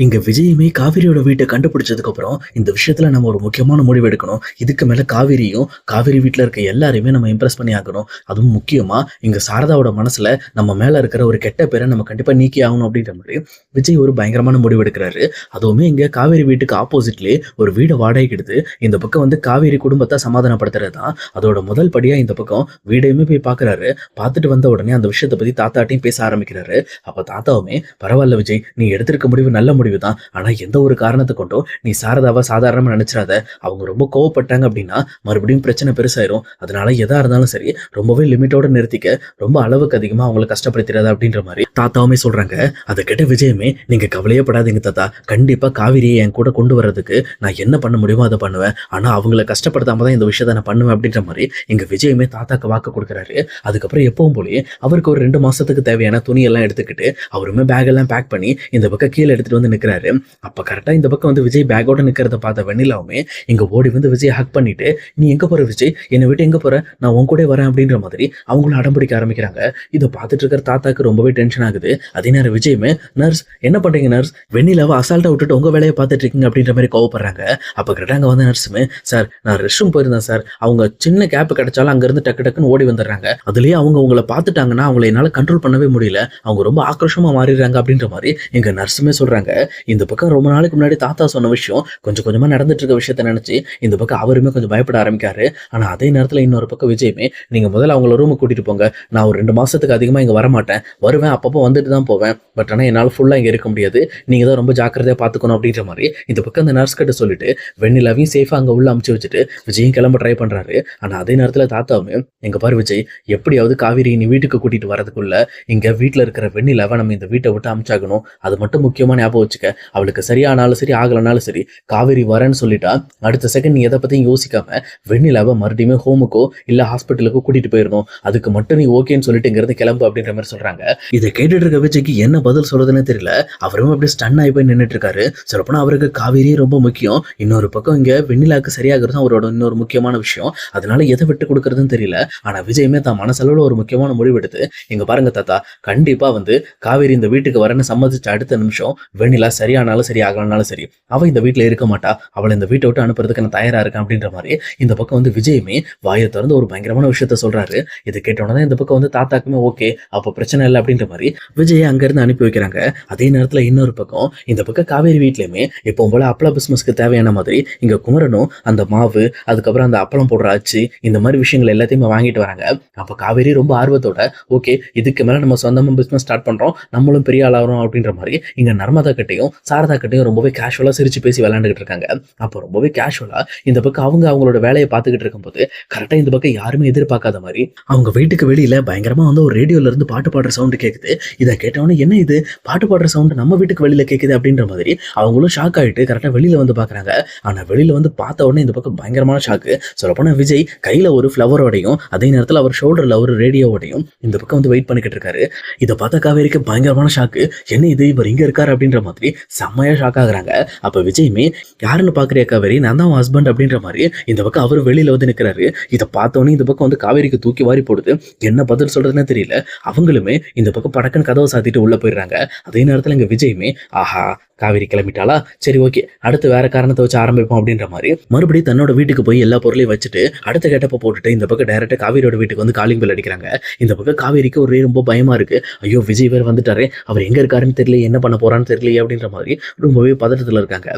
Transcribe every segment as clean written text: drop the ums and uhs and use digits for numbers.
இங்க விஜயுமே காவேரியோட வீட்டை கண்டுபிடிச்சதுக்கு அப்புறம் இந்த விஷயத்துல நம்ம ஒரு முக்கியமான முடிவு எடுக்கணும். இதுக்கு மேல காவேரியும் காவேரி வீட்டுல இருக்க எல்லாரையுமே நம்ம இம்ப்ரெஸ் பண்ணி ஆகணும். அதுவும் முக்கியமா இங்க சாரதாவோட மனசுல நம்ம மேல இருக்கிற ஒரு கெட்ட பேரை நம்ம கண்டிப்பா நீக்கி ஆகணும் அப்படின்ற மாதிரி விஜய் ஒரு பயங்கரமான முடிவு எடுக்கிறாரு. அதுவுமே இங்க காவேரி வீட்டுக்கு ஆப்போசிட்லயே ஒரு வீடை வாடகைக்கு எடுத்து இந்த பக்கம் வந்து காவேரி குடும்பத்தை சமாதானப்படுத்துறது தான் அதோட முதல் படியா. இந்த பக்கம் வீடையுமே போய் பாக்குறாரு. பார்த்துட்டு வந்த உடனே அந்த விஷயத்தை பத்தி தாத்தாட்டையும் பேச ஆரம்பிக்கிறாரு. அப்ப தாத்தாவுமே, பரவாயில்ல விஜய், நீ எடுத்திருக்க முடிவு நல்ல முடிவு தான். ஆனா எந்த ஒரு காரணத்தை கொண்டும் நீ சாரதாவை சாதாரணமா நினைச்சிடாத. அவங்க ரொம்ப கோவப்பட்டாங்க அப்படின்னா மறுபடியும் பிரச்சனை பெருசாயிரும். அதனால எதா இருந்தாலும் சரி ரொம்பவே லிமிட்டோட நிறுத்திக்க, ரொம்ப அளவுக்கு அதிகமா அவங்களை கஷ்டப்படுத்திடாத அப்படின்ற மாதிரி தாத்தாவுமே சொல்றாங்க. அதை கேட்ட விஜயமே, நீங்க கவலையே படாதீங்க தாத்தா, கண்டிப்பா காவிரியை என் கூட கொண்டு வர்றதுக்கு நான் என்ன பண்ண முடியுமோ அதை பண்ணுவேன். ஆனா அவங்கள கஷ்டப்படுத்தாம தான் இந்த விஷயத்த நான் பண்ணுவேன் அப்படின்ற மாதிரி எங்க விஜயமே தாத்தாக்கு வாக்கு கொடுக்குறாரு. அதுக்கப்புறம் எப்பவும் போலயே அவருக்கு ஒரு 2 மாசத்துக்கு தேவையான துணி எல்லாம் எடுத்துக்கிட்டு அவருமே பேக் எல்லாம் பேக் பண்ணி இந்த பக்கம் கீழே எடுத்துட்டு வந்து நிற்கிறாரு. அப்ப கரெக்டா இந்த பக்கம் வந்து விஜய் பேக்கோட நிக்கிறத பார்த்த வெண்ணிலாவுமே இங்க ஓடி வந்து விஜய் ஹக் பண்ணிட்டு, நீ எங்க போற விஜய், என்னை விட்டு எங்க போற, நான் உன் கூட வரேன் அப்படின்ற மாதிரி அவங்களும் அடம்பிடிக்க ஆரம்பிக்கிறாங்க. இதை பார்த்துட்டு இருக்கிற தாத்தாக்கு ரொம்பவே டென்ஷன் ஆகுது. அதே நேரம் விஜயுமே, நர்ஸ் என்ன பண்றீங்க நர்ஸ், வெண்ணிலாவை அசால்ட்டா விட்டுட்டு உங்க வேலையை பார்த்துட்டு இருக்கீங்க அப்படின்ற மாதிரி கோவப்படுறாங்க. அப்ப கரெக்டா அங்க வந்து நர்ஸுமே, சார் நான் ரெஸ்ட் ரூம் போயிருந்தேன் சார், அவங்க சின்ன கேப் கிடைச்சாலும் அங்க இருந்து டக்கு டக்குன்னு ஓடி வந்துடுறாங்க. அதுலயே அவங்க உங்களை பார்த்துட்டாங்கன்னா அவங்களை என்னால கண்ட்ரோல் பண்ணவே முடியல, அவங்க ரொம்ப ஆக்ரோஷமா மாறிடுறாங்க அப்படின்ற மாதிரி எங்க நர்ஸுமே சொல்றாங்க. இந்த பக்கம் ரொம்ப நாளைக்கு முன்னாடி தாத்தா சொன்ன விஷயம் கொஞ்சம் கொஞ்சமா நடந்துட்டு இருக்க விஷயத்த நினைச்சு இந்த பக்கம் அவருமே கொஞ்சம் பயப்பட ஆரம்பிக்காரு. ஆனா அதே நேரத்துல இன்னொரு பக்கம் விஜயமே, நீங்க முதல்ல அவங்கள ரூமுக்கு கூட்டிட்டு போங்க, நான் ஒரு 2 மாசத்துக்கு அதிகமா இங்க வரமாட்டேன், வருவேன் அப்பப்போ வந்துட்டு தான் போவேன், பட் ஆனா என்னால ஃபுல்லா இங்க இருக்க முடியாது, நீங்க தான் ரொம்ப ஜாக்கிரதையா பாத்துக்கணும் அப்படின்ற மாதிரி இந்த பக்கம் அந்த நர்ஸ் கிட்ட சொல்லிட்டு வெண்ணிலாவையும் சேஃபா அங்க உள்ள அமுச்சு வச்சுட்டு விஜயும் கிளம்ப ட்ரை பண்றாரு. ஆனா அதே நேரத்துல தாத்தாவுமே, எங்க பாரு விஜய், எப்படியாவது காவேரி நீ வீட்டுக்கு கூட்டிட்டு வரதுக்குள்ள இங்க வீட்டுல இருக்கிற வெண்ணிலாவை நம்ம இந்த வீட்டை விட்டு அமிச்சாகணும். அது மட்டும் முக்கியமா ஞாபகம் வச்சுக்க, அவளுக்கு சரியானாலும் சரி ஆகலனாலும் சரி காவேரி வரேன்னு சொல்லிட்டா அடுத்த செகண்ட் நீ எதை பத்தியும் யோசிக்காம வெண்ணிலாவை மறுபடியுமே ஹோமுக்கோ இல்ல ஹாஸ்பிட்டலுக்கோ கூட்டிட்டு போயிடணும். அதுக்கு மட்டும் நீ ஓகேன்னு சொல்லிட்டு இங்க இருந்து கிளம்பு அப்படின்ற மாதிரி சொல்றாங்க. இதை கேட்டுட்டு இருக்க விஜய்க்கு என்ன பதில் சொல்றதுன்னு தெரியல. அவரும் அப்படியே ஸ்டன் ஆகி போய் நின்றுட்டு இருக்காரு. சொல்லப்போனா அவருக்கு காவேரியே ரொம்ப முக்கியம். இன்னொரு பக்கம் இங்க வெண்ணிலாக்கு சரியாகிறது அவரோட இன்னொரு முக்கியமான விஷயம். அதனால எதை விட்டு கொடுக்கறதுன்னு தெரியல. ஆனா விஜயமே தான் மனசளவுல ஒரு முக்கியமான முடிவு எடுத்து, இங்க பாருங்க தாத்தா, கண்டிப்பா வந்து காவேரி இந்த வீட்டுக்கு வரன்னு சம்மதிச்ச அடுத்த நிமிஷம் வெண்ணிலா சரியானாலும் சரி ஆகலனாலும் சரி அவ இந்த வீட்டுல இருக்க மாட்டா, அவளை இந்த வீட்டை விட்டு அனுப்புறதுக்கு நான் தயாரா இருக்கேன் அப்படின்ற மாதிரி இந்த பக்கம் வந்து விஜயமே வாயை திறந்து ஒரு பயங்கரமான விஷயத்த சொல்றாரு. இது கேட்டோன்னதான் இந்த பக்கம் வந்து தாத்தாக்குமே ஓகே, அப்போ பிரச்சனை இல்லை அப்படின்ற மாதிரி விஜயை அங்க இருந்து அனுப்பி வைக்கிறாங்க. அதே நேரத்துல இன்னொரு பக்கம் இந்த பக்கம் காவேரி வீட்லயுமே இப்போ போல அப்பள பிசினஸ்க்கு தேவையான மாதிரி இங்க குமரனும் அந்த மாவு, அதுக்கப்புறம் அந்த அப்பளம் போடுற அச்சு, இந்த மாதிரி விஷயங்கள் எல்லாத்தையுமே வாங்கிட்டு வராங்க. அப்ப காவேரி ரொம்ப ஆர்வத்தோட, ஓகே இதுக்கு மேல நம்ம சொந்தமா பிசினஸ் ஸ்டார்ட் பண்றோம், நம்மளும் பெரிய ஆளாகிறோம் அப்படின்ற மாதிரி இங்க நர்மதா கிட்டையும் சாரதா கிட்டையும் ரொம்பவே கேஷுவலா சிரிச்சு பேசி விளையாண்டுகிட்டு இருக்காங்க. அப்போ ரொம்பவே கேஷுவலா இந்த பக்கம் அவங்களோட வேலையை பார்த்துக்கிட்டு இருக்கும்போது கரெக்டா இந்த பக்கம் யாருமே எதிர்பார்க்காத மாதிரி அவங்க வீட்டுக்கு வெளியில பயங்கரமா வந்து ஒரு ரேடியோல இருந்து பாட்டு பாடுற சவுண்ட் கேக்குது. இதை கேட்டவொடனே என்ன இது பாட்டு பாடுற சவுண்ட் நம்ம வீட்டுக்கு வெளியில கேக்குது அப்படின்ற மாதிரி அவங்களும் ஷாக் ஆயிட்டு கரெக்டா வெளியில வந்து பாக்குறாங்க. ஆனா வெளியில வந்து பார்த்த உடனே இந்த பக்கம் பயங்கரமான ஷாக்கு. சொல்லப்போனா விஜய் கையில ஒரு ஃபிளவரோடையும் அதே நேரத்தில் அவர் ஷோல்டர்ல ஒரு ரேடியோவோடையும் இந்த பக்கம் வந்து வெயிட் பண்ணிக்கிட்டு இருக்காரு. இதை பார்த்த காவேரிக்கு பயங்கரமான ஷாக்கு. என்ன இது, இவர் இங்க இருக்காரு அப்படின்ற மாதிரி செம்மையா ஷாக் ஆகுறாங்க. அப்ப விஜயுமே, யாருன்னு பாக்குறியா காவேரி, நான் தான் ஹஸ்பண்ட் அப்படின்ற மாதிரி இந்த பக்கம் அவர் வெளியில வந்து நிற்கிறாரு. இதை பார்த்தோன்னே இந்த பக்கம் வந்து காவேரிக்கு தூக்கி வாரி போடுது. என்ன பதில் சொல்றதுன்னு தெரியல. அவங்களுமே இந்த பக்கம் படக்குன்னு கதவை சாத்திட்டு உள்ள போயிடுறாங்க. அதே நேரத்தில் இங்க விஜயுமே, ஆஹா காவேரி கிளம்பிட்டாளா, சரி ஓகே அடுத்து வேற காரணத்தை வச்சு ஆரம்பிப்போம் அப்படின்ற மாதிரி மறுபடியும் தன்னோட வீட்டுக்கு போய் எல்லா பொருளையும் வச்சுட்டு அடுத்த கேட்டப்ப போட்டுட்டு இந்த பக்கம் டைரக்டா காவேரியோட வீட்டுக்கு வந்து காலிங் பெல் அடிக்கிறாங்க. இந்த பக்கம் காவேரிக்கு ஒரே ரொம்ப பயமா இருக்கு. ஐயோ விஜய் வேற வந்துட்டாரு, அவர் எங்க இருக்காருன்னு தெரியல, என்ன பண்ண போறான்னு தெரியல அப்படின்ற மாதிரி ரொம்பவே பதட்டத்துல இருக்காங்க.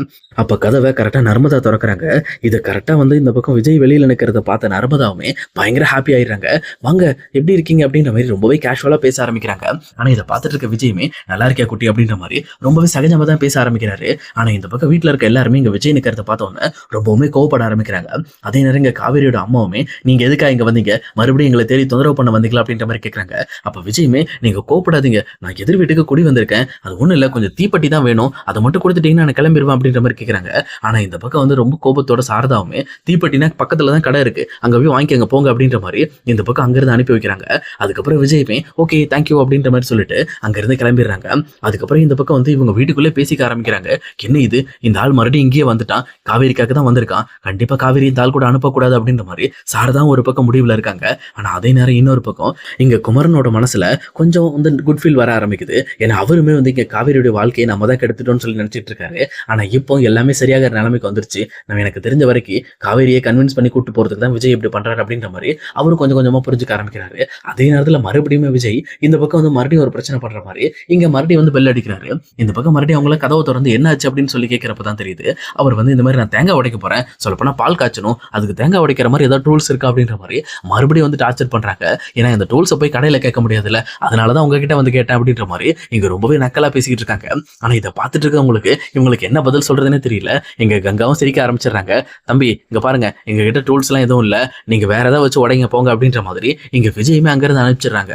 அப்ப கதவை கரெக்டா நர்மதா திறக்கிறாங்க. இதை கரெக்டா வந்து இந்த பக்கம் விஜய் வெளியில நிக்கிறத பார்த்த நர்மதாவுமே பயங்கர ஹாப்பி ஆயிடுறாங்க. வாங்க எப்படி இருக்கீங்க அப்படின்ற மாதிரி ரொம்பவே கேஷுவலா பேச ஆரம்பிக்கிறாங்க. ஆனா இதை பார்த்துட்டு இருக்க விஜயுமே, நல்லா இருக்கியா குட்டி அப்படின்ற மாதிரி ரொம்பவே சகஜமா தான் பேச ஆரம்பிக்கிறாரு. ஆனா இந்த பக்கம் வீட்டுல இருக்க எல்லாருமே இங்க விஜய் நிக்கிறத பார்த்தோன்னே ரொம்பவுமே கோவப்பட ஆரம்பிக்கிறாங்க. அதே நேரம் இங்க காவேரியோட அம்மாவுமே, நீங்க எதுக்கா இங்க வந்தீங்க, மறுபடியும் எங்களை தேடி தொந்தரவு பண்ண வந்தீங்களா அப்படின்ற மாதிரி கேட்கறாங்க. அப்ப விஜயுமே, நீங்க கோவப்படாதீங்க, நான் எதிர் வீட்டுக்கு குடி வந்திருக்கேன், அது ஒண்ணும் இல்ல, கொஞ்சம் தீப்பெட்டி தான் வேணும், அதை மட்டும் கொடுத்துட்டீங்கன்னா நான் கிளம்பிடுவேன் அப்படின்ற மாதிரி கேட்கறாங்க. ஆனா இந்த பக்கம் வந்து ரொம்ப கோபத்தோட சாரதாவுமே, தீப்பெட்டினா பக்கத்துல தான் கடை இருக்கு, அங்க போய் வாங்கிக்கங்க போங்க அப்படின்ற மாதிரி இந்த பக்கம் அங்கிருந்து அனுப்பி வைக்கிறாங்க. அதுக்கப்புறம் விஜயுமே ஓகே தேங்க்யூ அப்படின்ற மாதிரி சொல்லிட்டு அங்கிருந்து கிளம்பிடுறாங்க. அதுக்கப்புறம் இந்த பக்கம் வந்து இவங்க வீட்டுக்குள்ளே பேசி யோசிக்க ஆரம்பிக்கிறாங்க. என்ன இது, இந்த ஆள் மறுபடியும் இங்கேயே வந்துட்டான், காவேரிக்காக தான் வந்திருக்கான், கண்டிப்பா காவேரி இந்த ஆள் கூட அனுப்பக்கூடாது அப்படின்ற மாதிரி சாரதா ஒரு பக்கம் முடிவுல இருக்காங்க. ஆனா அதே நேரம் இன்னொரு பக்கம் இங்க குமரனோட மனசுல கொஞ்சம் வந்து குட் ஃபீல் வர ஆரம்பிக்குது. ஏன்னா அவருமே வந்து இங்க காவேரியோட வாழ்க்கையை நம்ம தான் கெடுத்துட்டோம்னு சொல்லி நினைச்சிட்டு இருக்காரு. ஆனா இப்போ எல்லாமே சரியாக நிலைமைக்கு வந்துருச்சு, நம்ம எனக்கு தெரிஞ்ச வரைக்கும் காவேரியை கன்வின்ஸ் பண்ணி கூட்டு போறதுக்கு தான் விஜய் இப்படி பண்றாரு அப்படின்ற மாதிரி அவரும் கொஞ்சம் கொஞ்சமா புரிஞ்சுக்க ஆரம்பிக்கிறாரு. அதே நேரத்துல மறுபடியும் விஜய் இந்த பக்கம் வந்து மறுபடியும் ஒரு பிரச்சனை பண்ற மாதிரி இங்க மறுபடியும் வந்து பெல் அடிக்கிறாரு. இந்த பக்கம் மறுபடியும் அவங்கள கதவை திறந்து என்ன ஆச்சு அப்படின்னு சொல்லி கேட்கிறப்பதான் தெரியுது அவர் வந்து இந்த மாதிரி நான் தேங்காய் உடைக்க போறேன், சொல்லப்போனா பால் காய்ச்சணும், அதுக்கு தேங்காய் உடைக்கிற மாதிரி ஏதாவது டூல்ஸ் இருக்கா அப்படின்ற மாதிரி மறுபடியும் வந்து டார்ச்சர் பண்றாங்க. ஏன்னா இந்த டூல்ஸை போய் கடையில கேட்க முடியாதுல்ல, அதனாலதான் உங்ககிட்ட வந்து கேட்டேன் அப்படின்ற மாதிரி இங்க ரொம்பவே நக்கலா பேசிக்கிட்டு இருக்காங்க. ஆனா இதை பார்த்துட்டு இருக்கவங்களுக்கு இவங்களுக்கு என்ன பதில் சொல்றதுன்னே தெரியல. எங்க கங்காவும் சிரிக்க ஆரம்பிச்சிடுறாங்க. தம்பி இங்க பாருங்க, எங்க கிட்ட டூல்ஸ் எல்லாம் எதுவும் இல்ல, நீங்க வேற ஏதாவது வச்சு உடைங்க போங்க அப்படின்ற மாதிரி இங்க விஜயுமே அங்கிருந்து அனுப்பிச்சிடுறாங்க.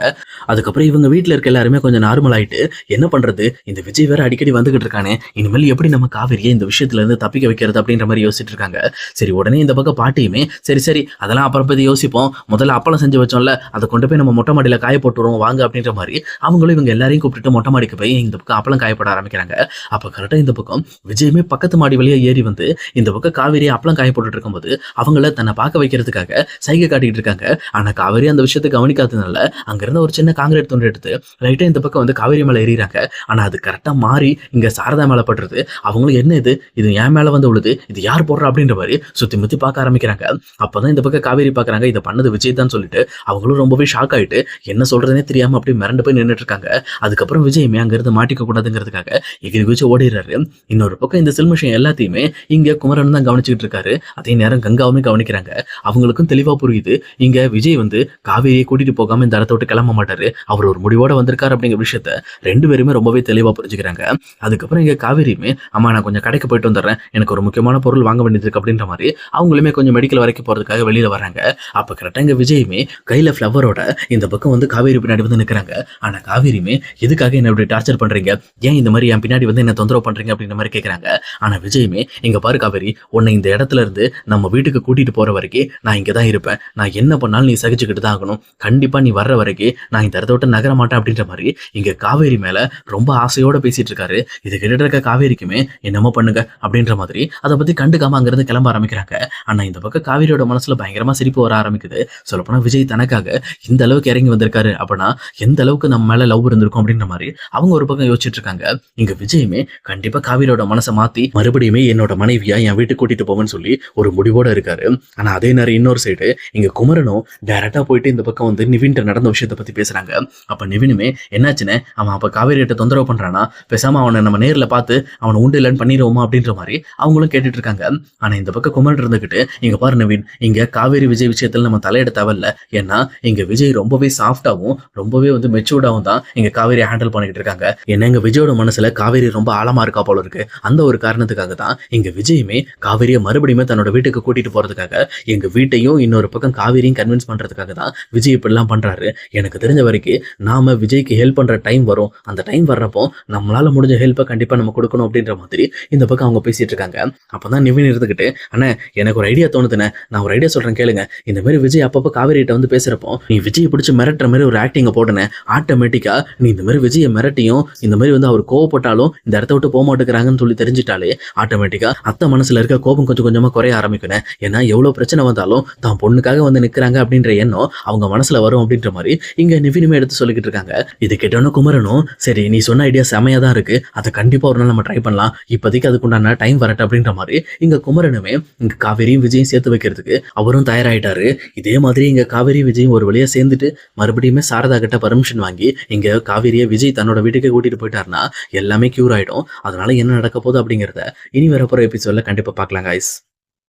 அதுக்கப்புறம் இவங்க வீட்டுல இருக்க எல்லாருமே கொஞ்சம் நார்மல் ஆயிட்டு என்ன பண்றது, இந்த விஜய் வேற அடிக்கடி வந்துகிட்டு இருக்கானே, இனிமேல் எப்படி நம்ம காவேரியை இந்த விஷயத்துல இருந்து தப்பிக்க வைக்கிறது அப்படின்ற மாதிரி யோசிச்சுட்டு இருக்காங்க. சரி உடனே இந்த பக்கம் பாட்டியுமே சரி சரி அதெல்லாம் அப்புறம் பத்தி யோசிப்போம், முதல்ல அப்பளம் செஞ்சு வச்சோம்ல அதை கொண்டு போய் நம்ம மொட்டை மாடியில காய போட்டுருவோம் வாங்க அப்படின்ற மாதிரி அவங்களும் இவங்க எல்லாரையும் கூப்பிட்டு மொட்டை மாடிக்கு போய் இந்த பக்கம் அப்பளம் காயப்பட ஆரம்பிக்கிறாங்க. அப்ப கரெக்டா இந்த பக்கம் விஜயுமே பக்கத்து மாடி வழியா ஏறி வந்து இந்த பக்கம் காவேரி அப்பளம் காய போட்டுட்டு இருக்கும்போது அவங்கள தன்னை பார்க்க வைக்கிறதுக்காக சைகை காட்டிட்டு இருக்காங்க. ஆனா காவேரி அந்த விஷயத்தை கவனிக்காததுனால அங்கிருந்த ஒரு சின்ன காங்கிரீட் துண்டு எடுத்து லைட்டா இந்த பக்கம் வந்து காவேரி மேல ஏறிறாங்க. ஆனா அது கரெக்டா மாறி இங்க சாரதா மேல பட்டுருது. அவங்களும் என்ன இது என் மேல வந்து விழுது, இது யார் போடுறா அப்படின்ற மாதிரி சுத்தி முத்தி பார்க்க ஆரம்பிக்கிறாங்க. அப்பதான் இந்த பக்கம் காவேரி பாக்குறாங்க இதை பண்ணது விஜய் தான் சொல்லிட்டு அவங்களும் ரொம்பவே ஷாக் ஆயிட்டு என்ன சொல்றதுனே தெரியாம அப்படி மிரண்டு போய் நின்றுட்டு இருக்காங்க. அதுக்கப்புறம் விஜயுமே அங்க இருந்து மாட்டிக்க கூடாதுங்கிறதுக்காக எகிரி குதிச்சு ஓடிடுறாரு. இன்னொரு பக்கம் இந்த சில்மிஷம் எல்லாத்தையுமே இங்க குமரன் தான் கவனிச்சுட்டு இருக்காரு. அதே நேரம் கங்காவுமே கவனிக்கிறாங்க. அவங்களுக்கும் தெளிவா புரியுது இங்க விஜய் வந்து காவேரியை கூட்டிட்டு போகாம இந்த இடத்த விட்டு கிளம்ப மாட்டாரு, அவர் ஒரு முடிவோட வந்திருக்காரு அப்படிங்கிற விஷயத்த ரெண்டு பேருமே ரொம்பவே தெளிவா புரிஞ்சுக்கிறாங்க. அதுக்கப்புறம் இங்க காவேரியுமே அம்மா நான் கொஞ்சம் கடைக்கு போயிட்டு வந்துடுறேன், எனக்கு ஒரு முக்கியமான பொருள் வாங்க வேண்டியது இருக்கு அப்படின்ற மாதிரி அவங்களுமே கொஞ்சம் மெடிக்கல் வரைக்கும் போறதுக்காக வெளியில வராங்க. அப்ப கரெக்டா இங்க விஜயுமே கையில ஃபிளவரோட இந்த பக்கம் வந்து காவேரி பின்னாடி வந்து நிக்கிறாங்க. ஆனா காவேரியுமே எதுக்காக என்ன இப்படி டார்ச்சர் பண்றீங்க, ஏன் இந்த மாதிரி என் பின்னாடி வந்து என்ன தொந்தரவு பண்றீங்க அப்படின்ற மாதிரி கேட்கறாங்க. ஆனா விஜயுமே இங்க பாரு காவேரி, உன்னை இந்த இடத்துல இருந்து நம்ம வீட்டுக்கு கூட்டிட்டு போற வரைக்கும் நான் இங்க தான் இருப்பேன், நான் என்ன பண்ணாலும் நீ சகிச்சுக்கிட்டு தான் ஆகணும், கண்டிப்பா நீ வர்ற வரைக்கும் நான் இந்த இடத்த விட்டு நகர மாட்டேன் அப்படின்ற மாதிரி இங்க காவேரி மேல ரொம்ப ஆசையோட பேசிட்டு இருக்காரு. இது கிட்ட இருக்க காவேரிக்குமே என்னமோ பண்ணுங்க அப்படின்ற மாதிரி அதை பத்தி கண்டுக்காம அங்கிருந்து கிளம்ப ஆரம்பிக்கிறாங்க. ஆனா இந்த பக்கம் காவேரியோட மனசுல பயங்கரமா சிரிப்பு வர ஆரம்பிக்குது. சொல்லப்போனா விஜய் தனக்காக இந்த அளவுக்கு இறங்கி வந்திருக்காரு அப்படின்னா எந்த அளவுக்கு நம்ம மேல லவ் இருந்திருக்கும் அப்படின்ற மாதிரி அவங்க ஒரு பக்கம் யோசிச்சுட்டு இருக்காங்க. இங்க விஜயுமே கண்டிப்பா காவேரியோட மனசை மாத்தி மறுபடியுமே என்னோட மனைவியா என் வீட்டுக்கு கூட்டிட்டு போவேன்னு சொல்லி ஒரு முடிவோட இருக்காரு. ஆனா அதே நேரம் இன்னொரு சைடு இங்க குமரனும் டைரக்டா போயிட்டு இந்த பக்கம் வந்து நிவின் நடந்த விஷயத்தை பத்தி பேசுறாங்க. அப்ப நிவினுமே என்னாச்சுன்னு அவன் அப்ப காவேரியிட்ட தொந்தரவு பண்றானா, பேசாம அவனை நம்ம நேர்ல பார்த்து அவனை உண்டு இல்லைன்னு பண்ணிடுவோமா அப்படின்ற மாதிரி அவங்களும் கேட்டுட்டு இருக்காங்க. ஆனா இந்த பக்கம் குமரன் இருந்துகிட்டு இங்க பாரு நவீன், இங்க காவேரி விஜய் விஷயத்துல நம்ம தலையிட தேவையில்ல, ஏன்னா இங்க விஜய் ரொம்பவே சாஃப்டாவும் ரொம்பவே வந்து மெச்சூர்டாவும் தான் இங்க காவேரி ஹேண்டில் பண்ணிட்டு இருக்காங்க. ஏன்னா எங்க விஜயோட மனசுல காவேரி ரொம்ப ஆழமா இருக்கா போல இருக்கு. அந்த ஒரு காரணத்துக்காக தான் இங்க விஜயுமே காவேரியை மறுபடியுமே தன்னோட வீட்டுக்கு கூட்டிட்டு போறதுக்காக எங்க வீட்டையும் இன்னொரு பக்கம் காவேரியும் கன்வின்ஸ் பண்றதுக்காக தான் விஜய் இப்படிலாம் பண்றாரு. எனக்கு தெரிஞ்ச வரைக்கும் நாம விஜய்க்கு ஹெல்ப் பண்ற டைம் வரும், அந்த டைம் வர்றப்போ நம்மளால முடிஞ்ச ஹெல்ப்பை கண்டிப்பா நம்ம கொடுக்கணும் அப்படின்ற மாதிரி இந்த பக்கம் அவங்க பேசிட்டு இருக்காங்க. அப்பதான் நிவின் இருந்துகிட்டு அண்ணா எனக்கு ஒரு ஐடியா தோணுதுண்ணே, நான் ஒரு ஐடியா சொல்றேன் கேளுங்க, இந்த மாதிரி விஜய் அப்பப்போ காவேரிட்ட வந்து பேசுறப்போ நீ விஜய் பிடிச்சி மிரட்டுற மாதிரி ஒரு ஆக்டிங்க போடுனே, ஆட்டோமேட்டிக்கா நீ இந்த மாதிரி விஜயை மிரட்டியும் இந்த மாதிரி வந்து அவர் கோவப்பட்டாலும் இந்த இடத்த விட்டு போக மாட்டேங்கிறாங்கன்னு சொல்லி தெரிஞ்சிட்டாலே ஆட்டோமேட்டிக்கா அத்தை மனசுல இருக்க கோபம் கொஞ்சம் கொஞ்சமா குறைய ஆரம்பிக்கணும். ஏன்னா எவ்வளவு பிரச்சனை வந்தாலும் தான் பொண்ணுக்காக வந்து நிக்கிறாங்க அப்படின்ற எண்ணம் அவங்க மனசுல வரும் அப்படின்ற மாதிரி இங்க நிவினுமே எடுத்து சொல்லிக்கிட்டு இருக்காங்க. இது கேட்டோன்னு குமரனும் சரி நீ சொன்ன ஐடியா செமையா தான் இருக்கு, அதை கண்டிப்பா ஒரு நாள் நம்ம ட்ரை பண்ணலாம், இப்போதைக்கு அதுக்குண்டான டைம் வரட்டு அப்படின்ற மாதிரி இங்க குமரனுமே இங்க காவேரியும் விஜயும் சேர்த்து வைக்கிறதுக்கு அவரும் தயாராயிட்டாரு. இதே மாதிரி இங்க காவேரி விஜயும் ஒரு வழியா சேர்ந்துட்டு மறுபடியுமே சாரதா கிட்ட பர்மிஷன் வாங்கி இங்க காவேரியை விஜய் தன்னோட வீட்டுக்கு கூட்டிட்டு போயிட்டாருன்னா எல்லாமே கியூர் ஆயிடும். அதனால என்ன நடக்க போகுது அப்படிங்கிறத இனி வரப்போற எபிசோட்ல கண்டிப்பா பார்க்கலாம் guys.